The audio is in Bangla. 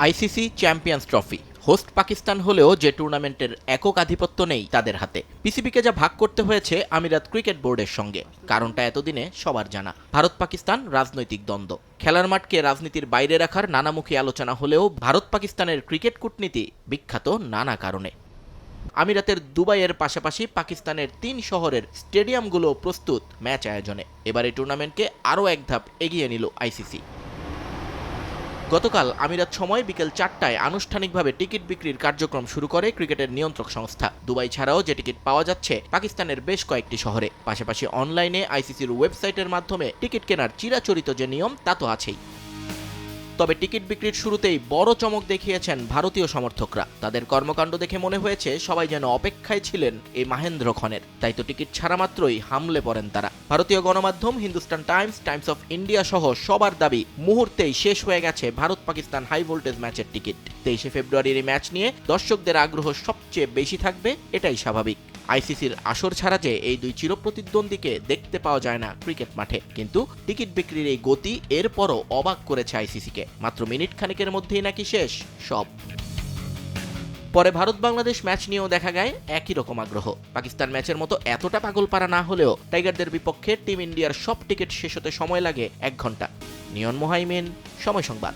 ICC champions trophy host Pakistan হলেও যে টুর্নামেন্টের একক আধিপত্য নেই তাদের হাতে। পিসিবিকে যা ভাগ করতে হয়েছে আমিরাত ক্রিকেট বোর্ডের সঙ্গে, কারণটা এতদিনে সবার জানা। ভারত পাকিস্তান রাজনৈতিক দ্বন্দ্ব, খেলার মাঠকে রাজনীতির বাইরে রাখার নানামুখী আলোচনা হলেও ভারত পাকিস্তানের ক্রিকেট কূটনীতি বিখ্যাত নানা কারণে। আমিরাতের দুবাইয়ের পাশাপাশি পাকিস্তানের ৩ শহরের স্টেডিয়ামগুলো প্রস্তুত ম্যাচ আয়োজনে। এবার এই টুর্নামেন্টকে আরও এক ধাপ এগিয়ে নিল আইসিসি। গতকাল আমিরাত সময় বিকেল ৪টায় আনুষ্ঠানিকভাবে টিকিট বিক্রির কার্যক্রম শুরু করে ক্রিকেটের নিয়ন্ত্রক সংস্থা। দুবাই ছাড়াও যে টিকিট পাওয়া যাচ্ছে পাকিস্তানের বেশ কয়েকটি শহরে, পাশাপাশি অনলাইনে আইসিসির ওয়েবসাইটের মাধ্যমে টিকিট কেনার চিরাচরিত যে নিয়ম তা তো আছেই। তবে টিকিট বিক্রির শুরুতেই বড় চমক দেখিয়েছেন ভারতীয় সমর্থকরা। তাদের কর্মকাণ্ড দেখে মনে হয়েছে সবাই যেন অপেক্ষায় ছিলেন এই মাহেন্দ্রক্ষণের, তাই তো টিকিট ছাড়া মাত্রই হামলে পড়েন তারা। ভারতীয় গণমাধ্যম Hindustan Times, Times of India সহ সবার দাবি মুহূর্তেই শেষ হয়ে গেছে ভারত পাকিস্তান হাই ভোল্টেজ ম্যাচের টিকিট। 23শে ফেব্রুয়ারির এই ম্যাচ নিয়ে দর্শকদের আগ্রহ সবচেয়ে বেশি থাকবে, এটাই স্বাভাবিক। আইসিসির আসর ছাড়া যে এই দুই চিরপ্রতিদ্বন্দ্বীকে দেখতে পাওয়া যায় না ক্রিকেট মাঠে, কিন্তু টিকিট বিক্রির এই গতি এরপরও অবাক করেছে আইসিসিকে। মাত্র মিনিট খানিকের মধ্যেই নাকি শেষ সব। পরে ভারত বাংলাদেশ ম্যাচ নিয়েও দেখা যায় একই রকম আগ্রহ। পাকিস্তান ম্যাচের মতো এতটা পাগলপাড়া না হলেও টাইগারদের বিপক্ষে টিম ইন্ডিয়ার সব টিকিট শেষ হতে সময় লাগে 1 ঘন্টা। নিয়ন মোহাইমিন, সময় সংবাদ।